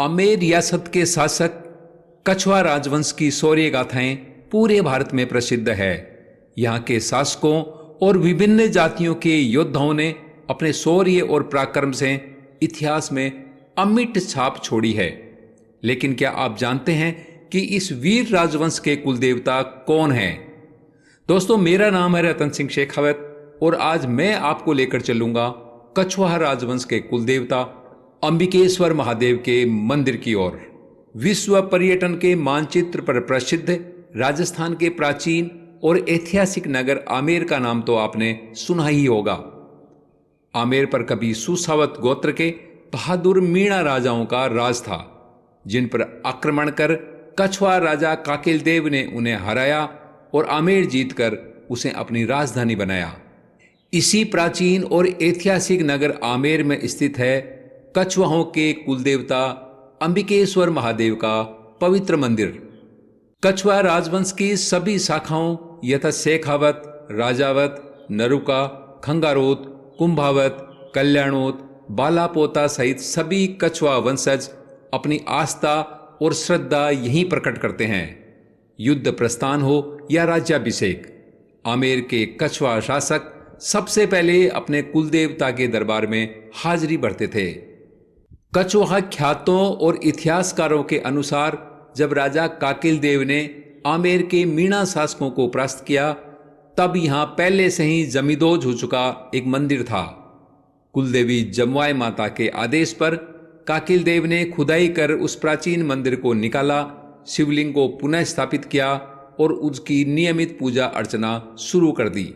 आमेर रियासत के शासक कछवाहा राजवंश की शौर्य गाथाएं पूरे भारत में प्रसिद्ध है। यहाँ के शासकों और विभिन्न जातियों के योद्धाओं ने अपने शौर्य और पराक्रम से इतिहास में अमिट छाप छोड़ी है। लेकिन क्या आप जानते हैं कि इस वीर राजवंश के कुलदेवता कौन हैं? दोस्तों, मेरा नाम है रतन सिंह शेखावत और आज मैं आपको लेकर चलूंगा कछवाहा राजवंश के कुलदेवता अंबिकेश्वर महादेव के मंदिर की ओर। विश्व पर्यटन के मानचित्र पर प्रसिद्ध राजस्थान के प्राचीन और ऐतिहासिक नगर आमेर का नाम तो आपने सुना ही होगा। आमेर पर कभी सुसावत गोत्र के बहादुर मीणा राजाओं का राज था, जिन पर आक्रमण कर कछवाहा राजा काकिल देव ने उन्हें हराया और आमेर जीतकर उसे अपनी राजधानी बनाया। इसी प्राचीन और ऐतिहासिक नगर आमेर में स्थित है कछवाहों के कुलदेवता अंबिकेश्वर महादेव का पवित्र मंदिर। कछवाहा राजवंश की सभी शाखाओं यथा शेखावत, राजावत, नरुका, खंगारोत, कुंभावत, कल्याणोत, बालापोता सहित सभी कछवाहा वंशज अपनी आस्था और श्रद्धा यहीं प्रकट करते हैं। युद्ध प्रस्थान हो या राज्याभिषेक, आमेर के कछवाहा शासक सबसे पहले अपने कुलदेवता के दरबार में हाजिरी भरते थे। कछवाहा ख्यातों और इतिहासकारों के अनुसार जब राजा काकिल देव ने आमेर के मीणा शासकों को परास्त किया, तब यहां पहले से ही जमींदोज हो चुका एक मंदिर था। कुलदेवी जमवाय माता के आदेश पर काकिल देव ने खुदाई कर उस प्राचीन मंदिर को निकाला, शिवलिंग को पुनः स्थापित किया और उसकी नियमित पूजा अर्चना शुरू कर दी।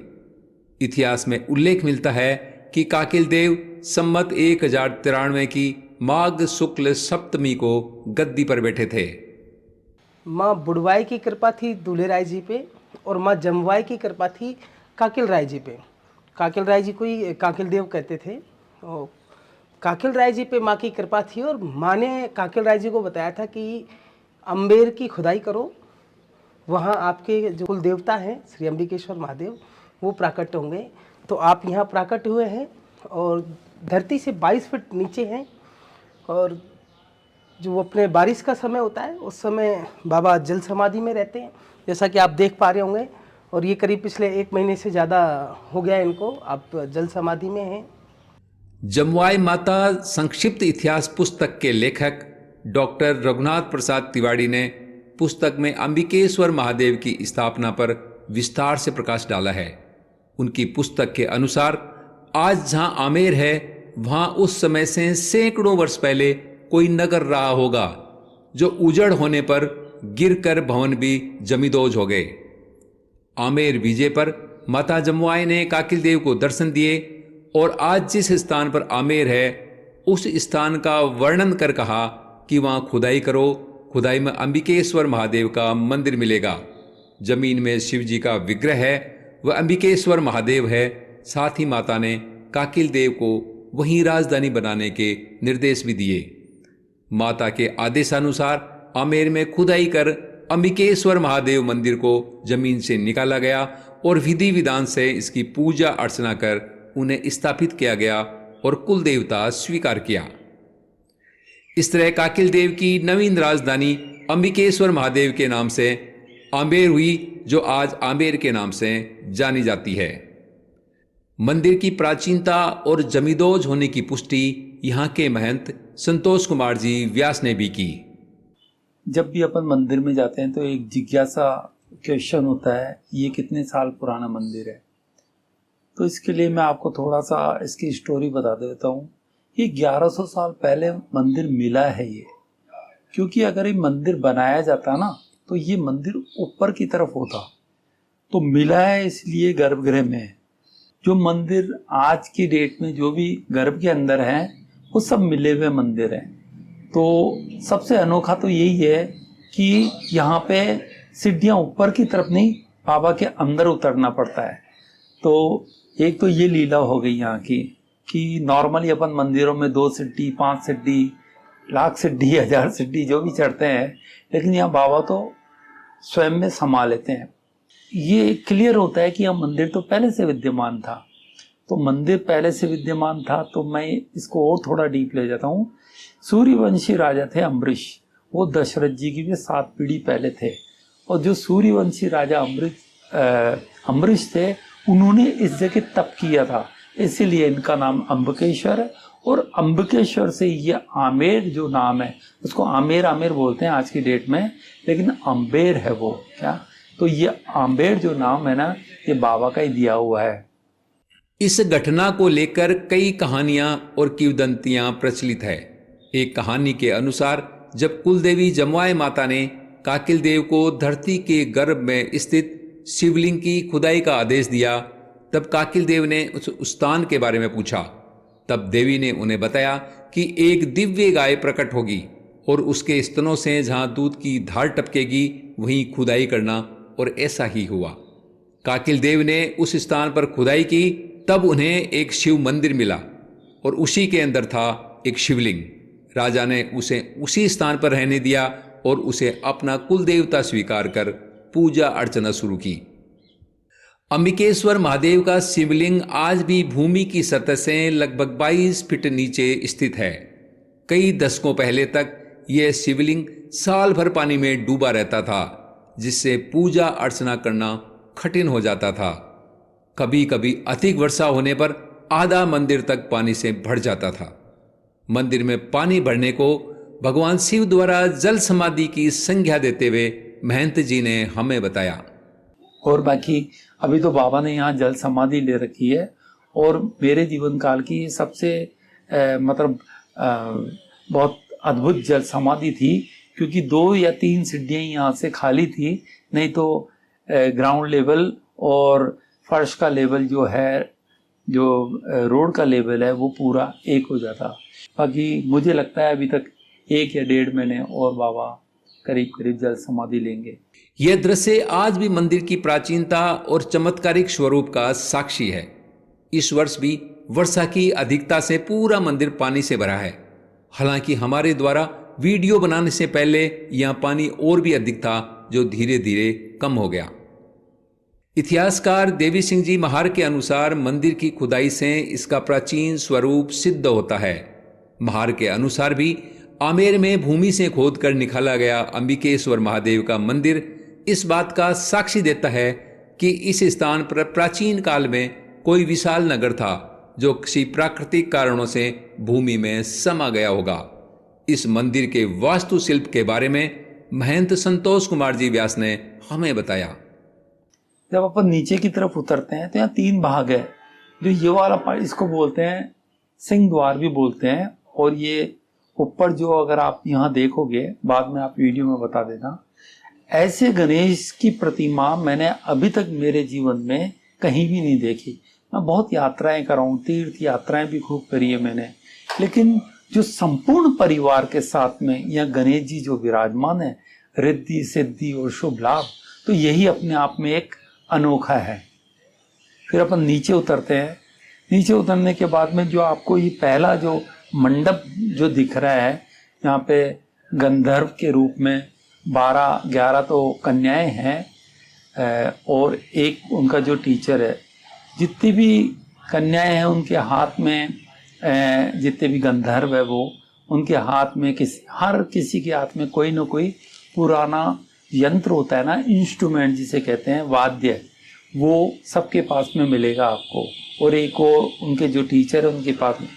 इतिहास में उल्लेख मिलता है कि काकिल देव संमत 1093 की माघ शुक्ल सप्तमी को गद्दी पर बैठे थे। माँ बुड़वाई की कृपा थी दूल्हे राय जी पे और माँ जमवाई की कृपा थी काकिल राय जी पे। काकिल राय जी को ही काकिल देव कहते थे। और काकिल राय जी पे माँ की कृपा थी और माँ ने काकिल राय जी को बताया था कि अम्बेर की खुदाई करो, वहाँ आपके जो कुल देवता हैं श्री अंबिकेश्वर महादेव वो प्राकट होंगे। तो आप यहाँ प्राकट हुए हैं और धरती से 22 फीट नीचे हैं। और जो अपने बारिश का समय होता है उस समय बाबा जल समाधि में रहते हैं, जैसा कि आप देख पा रहे होंगे। और ये करीब पिछले 1 महीने से ज़्यादा हो गया इनको, आप जल समाधि में हैं। जमवाई माता संक्षिप्त इतिहास पुस्तक के लेखक डॉक्टर रघुनाथ प्रसाद तिवारी ने पुस्तक में अंबिकेश्वर महादेव की स्थापना पर विस्तार से प्रकाश डाला है। उनकी पुस्तक के अनुसार आज जहां आमेर है वहां उस समय से सैकड़ों वर्ष पहले कोई नगर रहा होगा, जो उजड़ होने पर गिरकर भवन भी जमींदोज हो गए। आमेर विजय पर माता जमवाई ने काकिल देव को दर्शन दिए और आज जिस स्थान पर आमेर है उस स्थान का वर्णन कर कहा कि वहां खुदाई करो, खुदाई में अंबिकेश्वर महादेव का मंदिर मिलेगा। जमीन में शिव जी का विग्रह है, वह अंबिकेश्वर महादेव है। साथ ही माता ने काकिल देव को वहीं राजधानी बनाने के निर्देश भी दिए। माता के आदेशानुसार आमेर में खुदाई कर अंबिकेश्वर महादेव मंदिर को जमीन से निकाला गया और विधि विधान से इसकी पूजा अर्चना कर उन्हें स्थापित किया गया और कुल देवता स्वीकार किया। इस तरह काकिल देव की नवीन राजधानी अंबिकेश्वर महादेव के नाम से आमेर हुई, जो आज आमेर के नाम से जानी जाती है। मंदिर की प्राचीनता और जमींदोज होने की पुष्टि यहाँ के महंत संतोष कुमार जी व्यास ने भी की। जब भी अपन मंदिर में जाते हैं तो एक जिज्ञासा क्वेश्चन होता है, ये कितने साल पुराना मंदिर है। तो इसके लिए मैं आपको थोड़ा सा इसकी स्टोरी बता देता हूँ। ये 1100 साल पहले मंदिर मिला है ये, क्योंकि अगर ये मंदिर बनाया जाता ना तो ये मंदिर ऊपर की तरफ होता, तो मिला है इसलिए गर्भगृह में। जो मंदिर आज की डेट में जो भी गर्भ के अंदर हैं वो सब मिले हुए मंदिर हैं। तो सबसे अनोखा तो यही है कि यहाँ पे सीढ़ियाँ ऊपर की तरफ नहीं, बाबा के अंदर उतरना पड़ता है। तो एक तो ये लीला हो गई यहाँ की कि नॉर्मली अपन मंदिरों में 2 सीढ़ी, 5 सीढ़ी, लाख सीढ़ी, 1000 सीढ़ी जो भी चढ़ते हैं, लेकिन यहाँ बाबा तो स्वयं में समा लेते हैं। ये क्लियर होता है कि यह मंदिर तो पहले से विद्यमान था। तो मंदिर पहले से विद्यमान था, तो मैं इसको और थोड़ा डीप ले जाता हूँ। सूर्यवंशी राजा थे अम्बरीश, वो दशरथ जी की भी 7 पीढ़ी पहले थे, और जो सूर्यवंशी राजा अम्बरीश थे उन्होंने इस जगह तप किया था, इसीलिए इनका नाम अम्बकेश्वर है। और अम्बकेश्वर से ये आमेर जो नाम है, उसको आमेर आमेर बोलते हैं आज की डेट में, लेकिन अम्बेर है वो क्या, तो ये आम्बेर जो नाम है ना, ये बाबा का ही दिया हुआ है। इस घटना को लेकर कई कहानियां और किंवदंतियां प्रचलित है। एक कहानी के अनुसार जब कुलदेवी जमवाय माता ने काकिल देव को धरती के गर्भ में स्थित शिवलिंग की खुदाई का आदेश दिया, तब काकिल देव ने उस स्थान के बारे में पूछा। तब देवी ने उन्हें बताया कि एक दिव्य गाय प्रकट होगी और उसके स्तनों से जहां दूध की धार टपकेगी वहीं खुदाई करना, और ऐसा ही हुआ। काकिल देव ने उस स्थान पर खुदाई की, तब उन्हें एक शिव मंदिर मिला और उसी के अंदर था एक शिवलिंग। राजा ने उसे उसी स्थान पर रहने दिया और उसे अपना कुल देवता स्वीकार कर पूजा अर्चना शुरू की। अंबिकेश्वर महादेव का शिवलिंग आज भी भूमि की सतह से लगभग 22 फीट नीचे स्थित है। कई दशकों पहले तक यह शिवलिंग साल भर पानी में डूबा रहता था, जिससे पूजा अर्चना करना कठिन हो जाता था। कभी कभी अधिक वर्षा होने पर आधा मंदिर तक पानी से भर जाता था। मंदिर में पानी भरने को भगवान शिव द्वारा जल समाधि की संज्ञा देते हुए महंत जी ने हमें बताया। और बाकी अभी तो बाबा ने यहाँ जल समाधि ले रखी है, और मेरे जीवन काल की सबसे बहुत अद्भुत जल समाधि थी, क्योंकि 2 या 3 सीढ़ियाँ यहाँ से खाली थी, नहीं तो ग्राउंड लेवल और फर्श का लेवल जो है, जो रोड का लेवल है, वो पूरा एक हो जाता। बाकी मुझे लगता है अभी तक 1 या 1.5 महीने और बाबा करीब करीब जल समाधि लेंगे। यह दृश्य आज भी मंदिर की प्राचीनता और चमत्कारिक स्वरूप का साक्षी है। इस वर्ष भी वर्षा की अधिकता से पूरा मंदिर पानी से भरा है। हालांकि हमारे द्वारा वीडियो बनाने से पहले यहां पानी और भी अधिक था, जो धीरे धीरे कम हो गया। इतिहासकार देवी सिंह जी महार के अनुसार मंदिर की खुदाई से इसका प्राचीन स्वरूप सिद्ध होता है। महार के अनुसार भी आमेर में भूमि से खोदकर निकाला गया अंबिकेश्वर महादेव का मंदिर इस बात का साक्षी देता है कि इस स्थान पर प्राचीन काल में कोई विशाल नगर था, जो किसी प्राकृतिक कारणों से भूमि में समा गया होगा। इस मंदिर के वास्तुशिल्प के बारे में महंत संतोष कुमार जी व्यास ने हमें बताया। जब अपन नीचे की तरफ उतरते हैं तो यहाँ 3 भाग है। जो ये वाला पार्ट, इसको बोलते हैं सिंह द्वार भी बोलते हैं, और ये ऊपर जो अगर आप यहाँ देखोगे, बाद में आप वीडियो में बता देना, ऐसे गणेश की प्रतिमा मैंने अभी तक मेरे जीवन में कहीं भी नहीं देखी। मैं बहुत यात्राएं कर रहा हूँ, तीर्थ यात्राएं भी खूब करी है मैंने, लेकिन जो संपूर्ण परिवार के साथ में यह गणेश जी जो विराजमान है, रिद्धि सिद्धि और शुभ लाभ, तो यही अपने आप में एक अनोखा है। फिर अपन नीचे उतरते हैं। नीचे उतरने के बाद में जो आपको ये पहला जो मंडप जो दिख रहा है, यहाँ पे गंधर्व के रूप में 12-11 तो कन्याएं हैं और एक उनका जो टीचर है। जितनी भी कन्याएं हैं उनके हाथ में, जितने भी गंधर्व है वो, उनके हाथ में हर किसी के हाथ में कोई ना कोई पुराना यंत्र होता है ना, इंस्ट्रूमेंट जिसे कहते हैं, वाद्य, वो सबके पास में मिलेगा आपको। और एक और उनके जो टीचर है उनके पास में।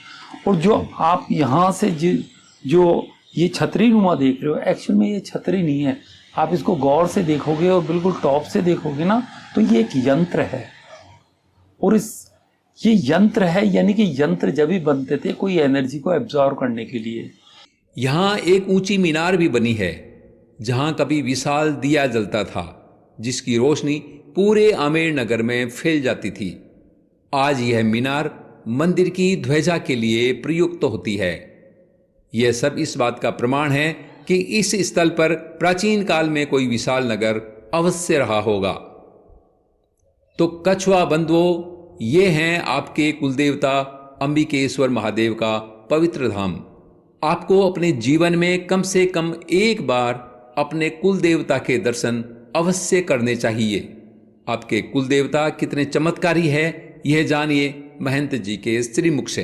और जो आप यहाँ से जो ये छतरी नुमा देख रहे हो, एक्चुअल में ये छतरी नहीं है। आप इसको गौर से देखोगे और बिल्कुल टॉप से देखोगे ना, तो ये एक यंत्र है। और ये यंत्र है, यानी कि यंत्र जब भी बनते थे कोई एनर्जी को एब्जॉर्व करने के लिए। यहाँ एक ऊंची मीनार भी बनी है, जहाँ कभी विशाल दिया जलता था, जिसकी रोशनी पूरे आमेर नगर में फैल जाती थी। आज यह मीनार मंदिर की ध्वजा के लिए प्रयुक्त होती है। यह सब इस बात का प्रमाण है कि इस स्थल पर प्राचीन काल में कोई विशाल नगर अवश्य रहा होगा। तो कछुआ बंधुओं, ये हैं आपके कुलदेवता अंबिकेश्वर महादेव का पवित्र धाम। आपको अपने जीवन में कम से कम एक बार अपने कुलदेवता के दर्शन अवश्य करने चाहिए। आपके कुलदेवता कितने चमत्कारी है, यह जानिए महंत जी के श्रीमुख से।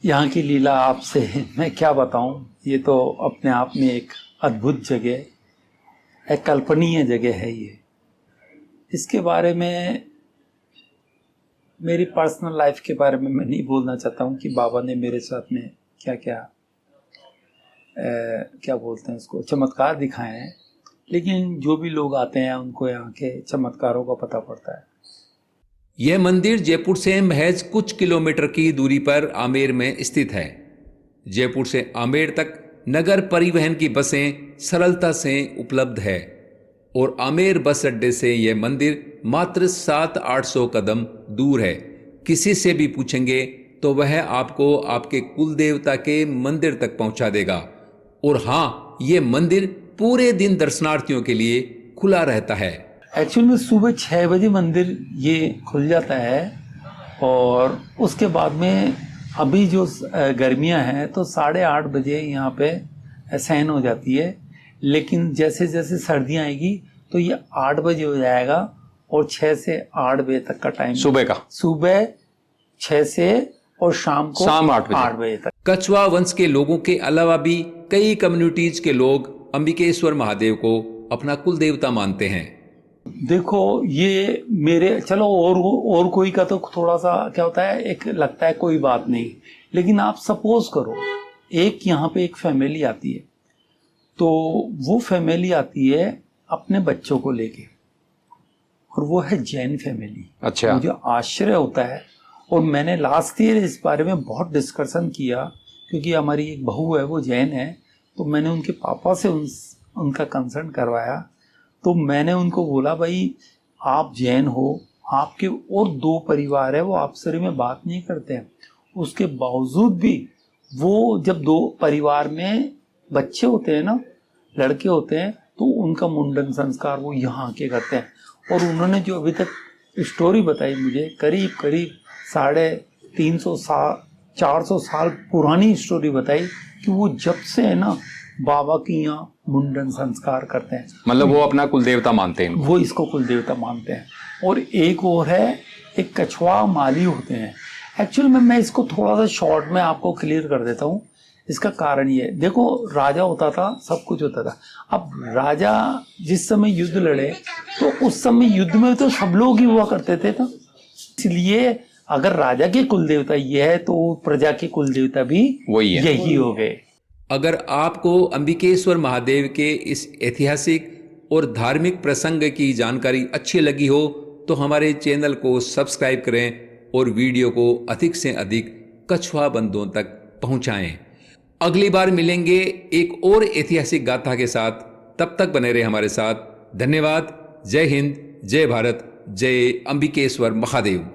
यहाँ की लीला आपसे मैं क्या बताऊँ, ये तो अपने आप में एक अद्भुत जगह, एक कल्पनीय जगह है ये। इसके बारे में, मेरी पर्सनल लाइफ के बारे में मैं नहीं बोलना चाहता हूँ कि बाबा ने मेरे साथ में क्या क्या क्या बोलते हैं उसको, चमत्कार दिखाए हैं। लेकिन जो भी लोग आते हैं उनको यहाँ के चमत्कारों का पता पड़ता है। यह मंदिर जयपुर से महज कुछ किलोमीटर की दूरी पर आमेर में स्थित है। जयपुर से आमेर तक नगर परिवहन की बसें सरलता से उपलब्ध है और आमेर बस अड्डे से यह मंदिर मात्र 700-800 कदम दूर है। किसी से भी पूछेंगे तो वह आपको आपके कुल देवता के मंदिर तक पहुंचा देगा। और हाँ, ये मंदिर पूरे दिन दर्शनार्थियों के लिए खुला रहता है। एक्चुअल में सुबह 6 बजे मंदिर ये खुल जाता है और उसके बाद में अभी जो गर्मियां हैं तो 8:30 बजे यहाँ पे सहन हो जाती है। लेकिन जैसे जैसे सर्दियाँ आएगी तो ये 8 बजे हो जाएगा और 6 से 8 बजे तक का टाइम, सुबह 6 से और शाम 8 बजे तक। कछवा वंश के लोगों के अलावा भी कई कम्युनिटीज के लोग अंबिकेश्वर महादेव को अपना कुल देवता मानते हैं। देखो ये मेरे, चलो और कोई का तो थोड़ा सा क्या होता है, एक लगता है कोई बात नहीं। लेकिन आप सपोज करो एक यहाँ पे एक फैमिली आती है, तो वो फैमिली आती है अपने बच्चों को लेके, और वो है जैन फैमिली। अच्छा। मुझे आश्चर्य होता है, और मैंने लास्ट ईयर इस बारे में बहुत डिस्कशन किया, क्योंकि हमारी एक बहू है वो जैन है, तो मैंने उनके पापा से उनका कंसर्न करवाया। तो मैंने उनको बोला, भाई आप जैन हो, आपके और 2 परिवार है वो आपस में बात नहीं करते हैं, उसके बावजूद भी वो जब 2 परिवार में बच्चे होते हैं ना, लड़के होते हैं, तो उनका मुंडन संस्कार वो यहाँ आके करते हैं। और उन्होंने जो अभी तक स्टोरी बताई मुझे, करीब 350 साल 400 साल पुरानी स्टोरी बताई कि वो जब से है ना बाबा की यहाँ मुंडन संस्कार करते हैं। मतलब वो अपना कुल देवता मानते हैं, वो इसको कुल देवता मानते हैं। और एक और है, एक कछवा माली होते हैं। एक्चुअल में मैं इसको थोड़ा सा शॉर्ट में आपको क्लियर कर देता हूँ। इसका कारण ये, देखो राजा होता था, सब कुछ होता था। अब राजा जिस समय युद्ध लड़े तो उस समय युद्ध में तो सब लोग ही हुआ करते थे ना, इसलिए अगर राजा के कुल देवता ये है तो प्रजा के कुल देवता भी वही है, यही हो गए। अगर आपको अंबिकेश्वर महादेव के इस ऐतिहासिक और धार्मिक प्रसंग की जानकारी अच्छी लगी हो तो हमारे चैनल को सब्सक्राइब करें और वीडियो को अधिक से अधिक कछवा बंधुओं तक पहुंचाएं। अगली बार मिलेंगे एक और ऐतिहासिक गाथा के साथ। तब तक बने रहे हमारे साथ। धन्यवाद। जय हिंद, जय भारत, जय अंबिकेश्वर महादेव।